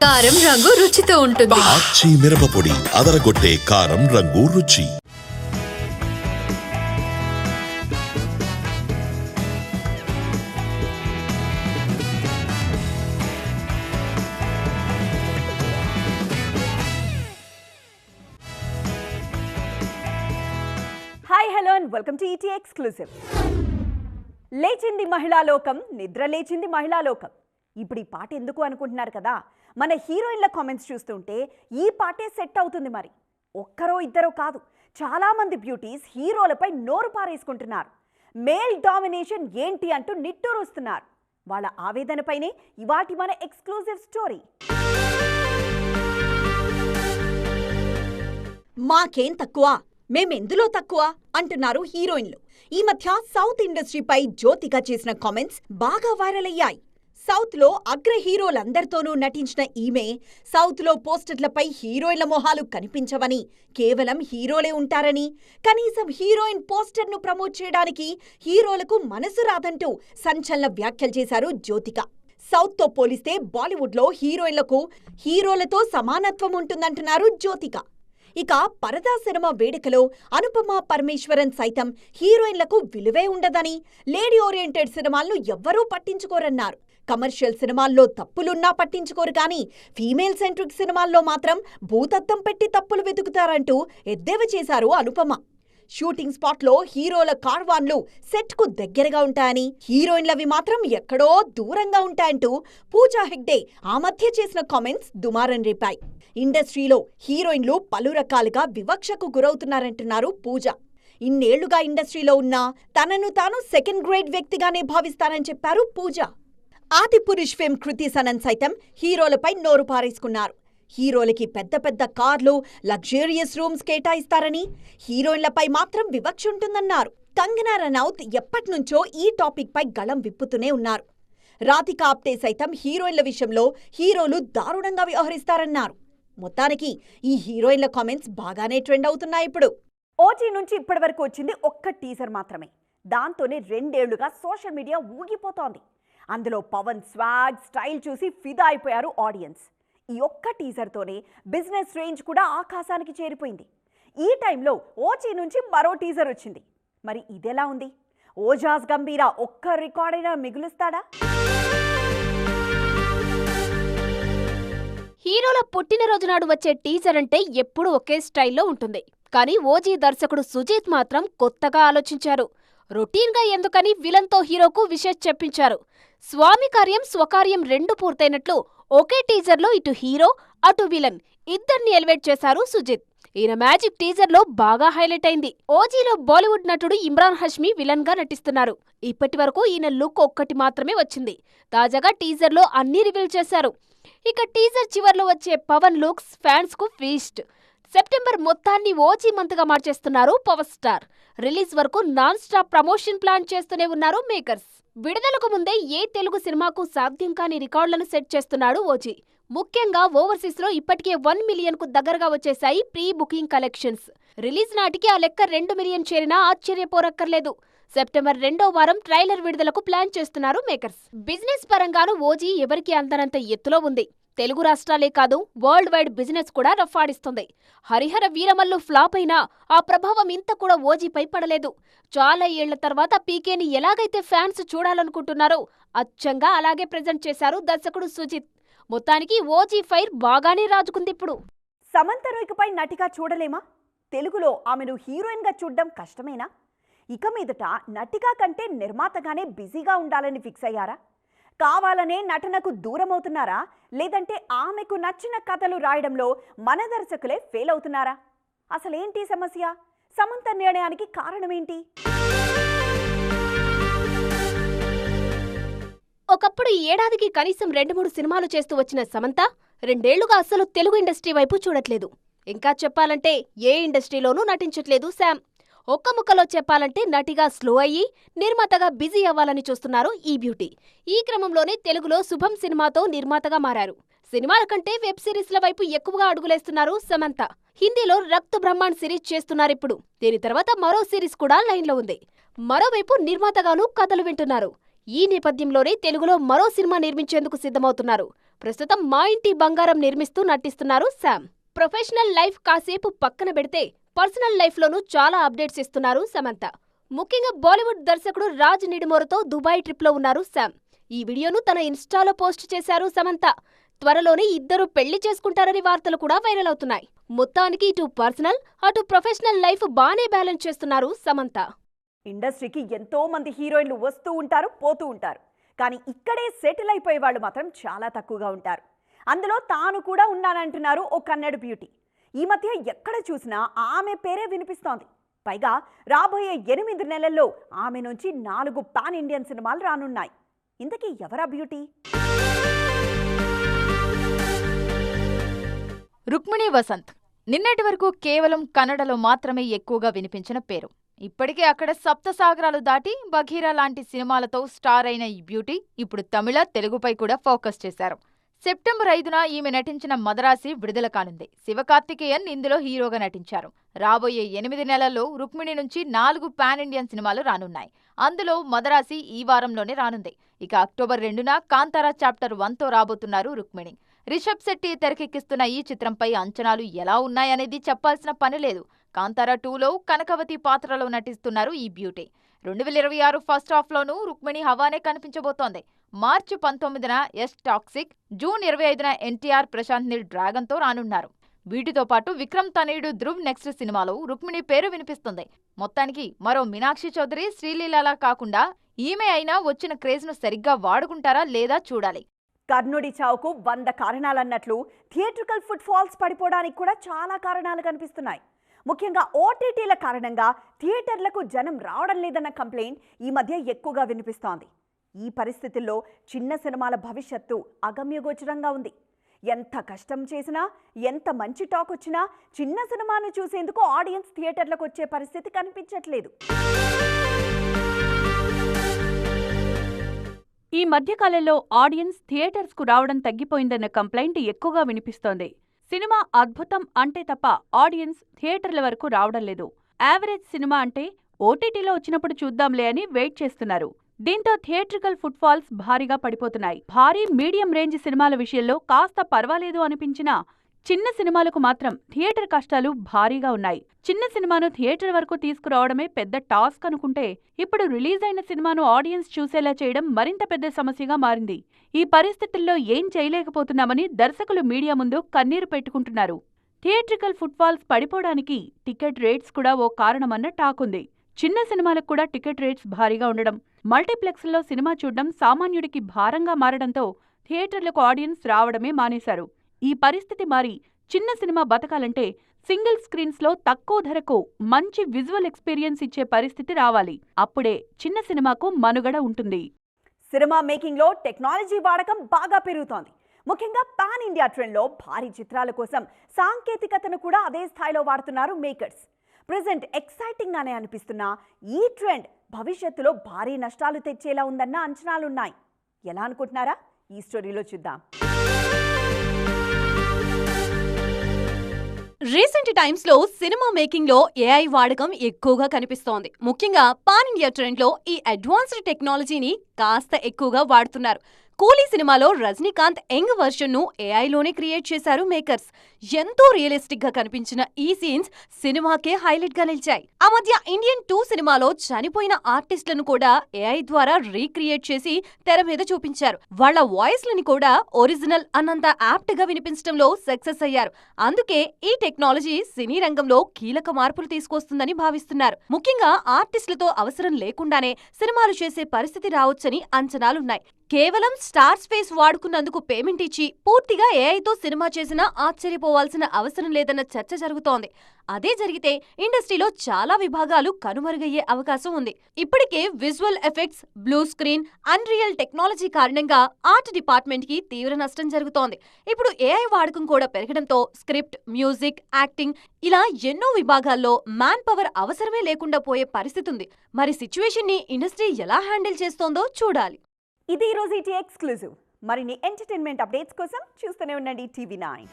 కారం రంగు రుచితో ఉంటుంది. ఆచి మిరపపొడి అదరగొట్టే కారం రంగు రుచి. Hi hello and welcome to E T exclusive. లేచింది మహిళా లోకం, నిద్ర లేచింది మహిళా లోకం. ఇప్పుడు ఈ పాట ఎందుకు అనుకుంటున్నారు కదా? మన హీరోయిన్ల కామెంట్స్ చూస్తుంటే ఈ పాటే సెట్ అవుతుంది. మరి ఒక్కరో ఇద్దరో కాదు, చాలామంది బ్యూటీస్ హీరోలపై నోరు పారేసుకుంటున్నారు. మేల్ డామినేషన్ ఏంటి అంటూ నిట్టూరుస్తున్నారు. వాళ్ళ ఆవేదనపైనే ఇవాటి మన ఎక్స్క్లూజివ్ స్టోరీ. మాకేం తక్కువ, మేమెందులో తక్కువ అంటున్నారు హీరోయిన్లు. ఈ మధ్య సౌత్ ఇండస్ట్రీపై జ్యోతిక చేసిన కామెంట్స్ బాగా వైరల్ అయ్యాయి. సౌత్ లో అగ్ర హీరోలందరితోనూ నటించిన ఈమె సౌత్ లో పోస్టర్లపై హీరోయిన్ల మొహాలు కనిపించవని, కేవలం హీరోలే ఉంటారని, కనీసం హీరోయిన్ పోస్టర్ ను ప్రమోట్ చేయడానికి హీరోలకు మనసు రాదంటూ సంచలన వ్యాఖ్యలు చేశారు జ్యోతిక. సౌత్ తో పోలిస్తే బాలీవుడ్ లో హీరోయిన్లకు హీరోలతో సమానత్వం ఉంటుందంటున్నారు జ్యోతిక. ఇక పరదా సినిమా వేడుకలో అనుపమ పరమేశ్వరన్ సైతం హీరోయిన్లకు విలువే ఉండదని, లేడీ ఓరియంటెడ్ సినిమాలను ఎవ్వరూ పట్టించుకోరన్నారు. కమర్షియల్ సినిమాల్లో తప్పులున్నా పట్టించుకోరు కానీ ఫీమేల్ సెంట్రిక్ సినిమాల్లో మాత్రం భూతద్దం పెట్టి తప్పులు వెతుకుతారంటూ ఎద్దేవా చేశారు అనుపమ. షూటింగ్ స్పాట్లో హీరోల కార్వాన్లు సెట్కు దగ్గరగా ఉంటాయని, హీరోయిన్లవి మాత్రం ఎక్కడో దూరంగా ఉంటాయంటూ పూజా హెగ్డే ఆ మధ్య చేసిన కామెంట్స్ దుమారం రేపాయి. ఇండస్ట్రీలో హీరోయిన్లు పలు రకాలుగా వివక్షకు గురవుతున్నారంటున్నారు పూజ. ఇన్నేళ్లుగా ఇండస్ట్రీలో ఉన్నా తనను తాను సెకండ్ గ్రేడ్ వ్యక్తిగానే భావిస్తానని చెప్పారు పూజ. ఆదిపురుష్ ఫేమ్ కృతి సనన్ సైతం హీరోలపై నోరు పారేసుకున్నారు. హీరోలకి పెద్ద పెద్ద కార్లు, లగ్జూరియస్ రూమ్స్ కేటాయిస్తారని, హీరోయిన్లపై మాత్రం వివక్ష ఉంటుందన్నారు. కంగనా రనౌత్ ఎప్పట్నుంచో ఈ టాపిక్ పై గళం విప్పుతూనే ఉన్నారు. రాధికా ఆప్టే సైతం హీరోయిన్ల విషయంలో హీరోలు దారుణంగా వ్యవహరిస్తారన్నారు. మొత్తానికి ఈ హీరోయిన్ల కామెంట్స్ బాగానే ట్రెండ్ అవుతున్నాయి ఇప్పుడు. ఓజీ నుంచి ఇప్పటి వరకు వచ్చింది ఒక్క టీజర్ మాత్రమే. దాంతోనే 2 ఏళ్లుగా సోషల్ మీడియా ఊగిపోతోంది. అందులో పవన్ స్వాగ్, స్టైల్ చూసి ఫిదా అయిపోయారు ఆడియన్స్. ఈ ఒక్క టీజర్తోనే బిజినెస్ రేంజ్ కూడా ఆకాశానికి చేరిపోయింది. ఈ టైంలో ఓజీ నుంచి మరో టీజర్ వచ్చింది. మరి ఇదెలా ఉంది? ఓజాస్ గంభీర ఒక్క రికార్డైనా మిగులుస్తాడా? హీరోల పుట్టినరోజు నాడు వచ్చే టీజర్ అంటే ఎప్పుడూ ఒకే స్టైల్లో ఉంటుంది. కానీ ఓజీ దర్శకుడు సుజీత్ మాత్రం కొత్తగా ఆలోచించారు. రొటీన్గా ఎందుకని విలన్తో హీరోకు విషెస్ చెప్పించారు. స్వామి కార్యం స్వకార్యం 2 పూర్తయినట్లు ఒకే టీజర్లో ఇటు హీరో అటు విలన్ ఇద్దరిని ఎలివేట్ చేశారు సుజిత్. ఈయన మ్యాజిక్ టీజర్లో బాగా హైలైట్ అయింది. ఓజీలో బాలీవుడ్ నటుడు ఇమ్రాన్ హష్మీ విలన్ గా నటిస్తున్నారు. ఇప్పటి వరకు ఈయన లుక్ ఒక్కటి మాత్రమే వచ్చింది. తాజాగా టీజర్లో అన్నీ రివీల్ చేశారు. ఇక టీజర్ చివర్లో వచ్చే పవన్ లుక్స్ ఫ్యాన్స్ కు ఫీస్ట్. సెప్టెంబర్ మొత్తాన్ని ఓజీ మంత్గా మార్చేస్తున్నారు పవర్ స్టార్. రిలీజ్ వరకు నాన్ స్టాప్ ప్రమోషన్ ప్లాన్ చేస్తూనే ఉన్నారు మేకర్స్. విడుదలకు ముందే ఏ తెలుగు సినిమాకు సాధ్యం కాని రికార్డులను సెట్ చేస్తున్నాడు ఓజీ. ముఖ్యంగా ఓవర్సీస్ లో ఇప్పటికే 1 మిలియన్ కు దగ్గరగా వచ్చేశాయి ప్రీ బుకింగ్ కలెక్షన్స్. రిలీజ్ నాటికి ఆ లెక్క 2 మిలియన్ చేరినా ఆశ్చర్యపోరక్కర్లేదు. సెప్టెంబర్ 2వ వారం ట్రైలర్ విడుదలకు ప్లాన్ చేస్తున్నారు మేకర్స్. బిజినెస్ పరంగాను ఓజీ ఎవరికి అందనంత ఎత్తులో ఉంది. తెలుగు రాష్ట్రాలే కాదు, వరల్డ్ వైడ్ బిజినెస్ కూడా రఫాడిస్తుంది. హరిహర వీరమల్లు ఫ్లాప్ అయినా ఆ ప్రభావం ఇంత కూడా ఓజీపై పడలేదు. చాలా ఏళ్ల తర్వాత పీకేని ఎలాగైతే ఫ్యాన్స్ చూడాలనుకుంటున్నారో అచ్చంగా అలాగే ప్రెజెంట్ చేశారు దర్శకుడు సుజిత్. మొత్తానికి ఓజీ ఫైర్ బాగానే రాజుకుంది ఇప్పుడు. సమంత ఇకపై నటిగా చూడలేమా? తెలుగులో ఆమెను హీరోయిన్ గా చూడడం కష్టమేనా? ఇక మీదట నటిగా కంటే నిర్మాతగానే బిజీగా ఉండాలని ఫిక్స్ అయ్యారా? కావాలనే నటనకు దూరమవుతున్నారా? లేదంటే ఆమెకు నచ్చిన కథలు రాయడంలో మన దర్శకులే ఫెయిల్ అవుతున్నారా? అసలేంటి సమస్య? సమంత నిర్ణయానికి కారణమేంటి? ఒకప్పుడు ఏడాదికి కనీసం 2-3 సినిమాలు చేస్తూ వచ్చిన సమంత 2 ఏళ్లుగా అస్సలు తెలుగు ఇండస్ట్రీ వైపు చూడట్లేదు. ఇంకా చెప్పాలంటే ఏ ఇండస్ట్రీలోనూ నటించట్లేదు శామ్. ఒక్క ముక్కలో చెప్పాలంటే నటిగా స్లో అయ్యి నిర్మాతగా బిజీ అవ్వాలని చూస్తున్నారు ఈ బ్యూటీ. ఈ క్రమంలోనే తెలుగులో శుభం సినిమాతో నిర్మాతగా మారారు. సినిమాల కంటే వెబ్ సిరీస్ల వైపు ఎక్కువగా అడుగులేస్తున్నారు సమంత. హిందీలో రక్త్ బ్రహ్మాండ్ సిరీస్ చేస్తున్నారిప్పుడు. దీని తర్వాత మరో సిరీస్ కూడా లైన్లో ఉంది. మరోవైపు నిర్మాతగానూ కథలు వింటున్నారు. ఈ నేపథ్యంలోనే తెలుగులో మరో సినిమా నిర్మించేందుకు సిద్ధమవుతున్నారు. ప్రస్తుతం మా ఇంటి బంగారం నిర్మిస్తూ నటిస్తున్నారు శామ్. ప్రొఫెషనల్ లైఫ్ కాసేపు పక్కన పెడితే పర్సనల్ లైఫ్లోనూ చాలా అప్డేట్స్ ఇస్తున్నారు సమంత. ముఖ్యంగా బాలీవుడ్ దర్శకుడు రాజ్ నిడుమోరతో దుబాయ్ ట్రిప్లో ఉన్నారు శామ్. ఈ వీడియోను తన ఇన్స్టాలో పోస్ట్ చేశారు సమంత. త్వరలోనే ఇద్దరు పెళ్లి చేసుకుంటారని వార్తలు కూడా వైరల్ అవుతున్నాయి. మొత్తానికి ఇటు పర్సనల్ అటు ప్రొఫెషనల్ లైఫ్ బానే బ్యాలెన్స్ చేస్తున్నారు సమంత. ఇండస్ట్రీకి ఎంతో మంది హీరోయిన్లు వస్తూ ఉంటారు, పోతూ ఉంటారు. కానీ ఇక్కడే సెటిల్ అయిపోయే వాళ్ళు మాత్రం చాలా తక్కువగా ఉంటారు. అందులో తాను కూడా ఉన్నానంటున్నారు ఓ కన్నడ బ్యూటీ. ఈ మధ్య ఎక్కడ చూసినా ఆమె పేరే వినిపిస్తోంది. పైగా రాబోయే 8 నెలల్లో ఆమె నుంచి 4 పాన్ ఇండియన్ సినిమాలు రానున్నాయి. ఇంతకీ ఎవరా బ్యూటీ? రుక్మిణి వసంత్ నిన్నటి వరకు కేవలం కన్నడలో మాత్రమే ఎక్కువగా వినిపించిన పేరు. ఇప్పటికే అక్కడ సప్తసాగరాలు దాటి బఘీరా లాంటి సినిమాలతో స్టార్ అయిన ఈ బ్యూటీ ఇప్పుడు తమిళ, తెలుగుపై కూడా ఫోకస్ చేశారు. సెప్టెంబర్ 5న ఈమె నటించిన మదరాసి విడుదల కానుంది. శివకార్తికేయన్ ఇందులో హీరోగా నటించారు. రాబోయే 8 నెలల్లో రుక్మిణి నుంచి 4 పాన్ ఇండియన్ సినిమాలు రానున్నాయి. అందులో మదరాసి ఈ వారంలోనే రానుంది. ఇక అక్టోబర్ 2న కాంతారా చాప్టర్ 1తో రాబోతున్నారు రుక్మిణి. రిషబ్ శెట్టి తెరకెక్కిస్తున్న ఈ చిత్రంపై అంచనాలు ఎలా ఉన్నాయనేది చెప్పాల్సిన పని లేదు. కాంతారా 2లో కనకవతి పాత్రలో నటిస్తున్నారు ఈ బ్యూటీ. 2026 ఫస్ట్ హాఫ్లోనూ రుక్మిణి హవానే కనిపించబోతోంది. మార్చి 19న ఎస్ టాక్సిక్, జూన్ 25న ఎన్టీఆర్ ప్రశాంత్ నీల్ డ్రాగన్తో రానున్నారు. వీటితో పాటు విక్రమ్ తనయుడు ధ్రువ్ నెక్స్ట్ సినిమాలో రుక్మిణి పేరు వినిపిస్తుంది. మొత్తానికి మరో మీనాక్షి చౌదరి, శ్రీలీలలా కాకుండా ఈమె అయినా వచ్చిన క్రేజ్ను సరిగ్గా వాడుకుంటారా లేదా చూడాలి. కర్ణుడి చావుకు 100 కారణాలన్నట్లు థియేట్రికల్ ఫుట్ ఫాల్స్ పడిపోవడానికి కూడా చాలా కారణాలు కనిపిస్తున్నాయి. ముఖ్యంగా ఓటీటీల కారణంగా థియేటర్లకు జనం రావడం లేదన్న కంప్లైంట్ ఈ మధ్య ఎక్కువగా వినిపిస్తోంది. ఈ పరిస్థితుల్లో చిన్న సినిమాల భవిష్యత్తు అగమ్యగోచరంగా ఉంది. ఎంత కష్టం చేసినా, ఎంత మంచి టాక్ వచ్చినా చిన్న సినిమాను చూసేందుకు ఆడియన్స్ థియేటర్లకు వచ్చే పరిస్థితి కనిపించట్లేదు. ఈ మధ్యకాలంలో ఆడియన్స్ థియేటర్స్కు రావడం తగ్గిపోయిందన్న కంప్లైంట్ ఎక్కువగా వినిపిస్తోంది. సినిమా అద్భుతం అంటే తప్ప ఆడియన్స్ థియేటర్ల వరకు రావడం లేదు. యావరేజ్ సినిమా అంటే ఓటీటీలో వచ్చినప్పుడు చూద్దాంలే అని వెయిట్ చేస్తున్నారు. దీంతో థియేట్రికల్ ఫుట్ ఫాల్స్ భారీగా పడిపోతున్నాయి. భారీ, మీడియం రేంజ్ సినిమాల విషయంలో కాస్త పర్వాలేదు అనిపించినా చిన్న సినిమాలకు మాత్రం థియేటర్ కష్టాలు భారీగా ఉన్నాయి. చిన్న సినిమాను థియేటర్ వరకు తీసుకురావడమే పెద్ద టాస్క్ అనుకుంటే ఇప్పుడు రిలీజ్ అయిన సినిమాను ఆడియన్స్ చూసేలా చేయడం మరింత పెద్ద సమస్యగా మారింది. ఈ పరిస్థితుల్లో ఏం చేయలేకపోతున్నామని దర్శకులు మీడియా ముందు కన్నీరు పెట్టుకుంటున్నారు. థియేట్రికల్ ఫుట్ ఫాల్స్ పడిపోవడానికి టికెట్ రేట్స్ కూడా ఓ కారణమన్న టాక్ ఉంది. చిన్న సినిమాలకు కూడా టికెట్ రేట్స్ భారీగా ఉండడం, మల్టీప్లెక్స్లో సినిమా చూడడం సామాన్యుడికి భారంగా మారడంతో థియేటర్లకు ఆడియన్స్ రావడమే మానేశారు. ఈ పరిస్థితి మారి చిన్న సినిమా బతకాలంటే సింగిల్ స్క్రీన్స్లో తక్కువ ధరకు మంచి విజువల్ ఎక్స్పీరియన్స్ ఇచ్చే పరిస్థితి రావాలి. అప్పుడే చిన్న సినిమాకు మనుగడ ఉంటుంది. సినిమా మేకింగ్లో టెక్నాలజీ వాడకం బాగా పెరుగుతోంది. ముఖ్యంగా పాన్ ఇండియా ట్రెండ్లో భారీ చిత్రాల కోసం సాంకేతికతను కూడా అదే స్థాయిలో వాడుతున్నారు మేకర్స్. ప్రెజెంట్ ఎక్సైటింగ్ గానే అనిపిస్తున్న ఈ ట్రెండ్ భవిష్యత్తులో భారీ నష్టాలు తెచ్చేలా ఉందన్న అంచనాలున్నాయి. ఎలా అనుకుంటున్నారా? ఈ స్టోరీలో చూద్దాం. రీసెంట్ టైమ్స్ లో సినిమా మేకింగ్ లో ఏఐ వాడకం ఎక్కువగా కనిపిస్తోంది. ముఖ్యంగా పాన్ ఇండియా ట్రెండ్ లో ఈ అడ్వాన్స్డ్ టెక్నాలజీని కాస్త ఎక్కువగా వాడుతున్నారు. కూలీ సినిమాలో రజనీకాంత్ యంగ్ వర్షన్ ను ఏఐలోనే క్రియేట్ చేశారు మేకర్స్. ఎంతో రియలిస్టిక్ గా కనిపించిన ఈ సీన్స్ సినిమాకే హైలైట్ గా నిలిచాయి. ఆ మధ్య ఇండియన్ 2 సినిమాలో చనిపోయిన ఆర్టిస్టులను కూడా ఏఐ ద్వారా రీక్రియేట్ చేసి తెర మీద చూపించారు. వాళ్ల వాయిస్లని కూడా ఒరిజినల్ అన్నంత యాప్ట్ గా వినిపించడంలో సక్సెస్ అయ్యారు. అందుకే ఈ టెక్నాలజీ సినీ రంగంలో కీలక మార్పులు తీసుకొస్తుందని భావిస్తున్నారు. ముఖ్యంగా ఆర్టిస్టులతో అవసరం లేకుండానే సినిమాలు చేసే పరిస్థితి రావచ్చని అంచనాలున్నాయి. కేవలం స్టార్ స్పేస్ వాడుకున్నందుకు పేమెంట్ ఇచ్చి పూర్తిగా ఏఐతో సినిమా చేసినా ఆశ్చర్యపోవాల్సిన అవసరం లేదన్న చర్చ జరుగుతోంది. అదే జరిగితే ఇండస్ట్రీలో చాలా విభాగాలు కనుమరుగయ్యే అవకాశం ఉంది. ఇప్పటికే visual effects, blue screen, unreal technology కారణంగా ఆర్ట్ డిపార్ట్మెంట్ కి తీవ్ర నష్టం జరుగుతోంది. ఇప్పుడు ఏఐ వాడకం కూడా పెరగడంతో స్క్రిప్ట్, మ్యూజిక్, యాక్టింగ్ ఇలా ఎన్నో విభాగాల్లో మ్యాన్ పవర్ అవసరమే లేకుండా పోయే పరిస్థితి ఉంది. మరి సిచ్యువేషన్ ని ఇండస్ట్రీ ఎలా హ్యాండిల్ చేస్తోందో చూడాలి. ఇది ఈరోజు ఎక్స్క్లూజివ్. మరిన్ని ఎంటర్టైన్మెంట్ అప్డేట్స్ కోసం చూస్తూనే ఉండండి TV9.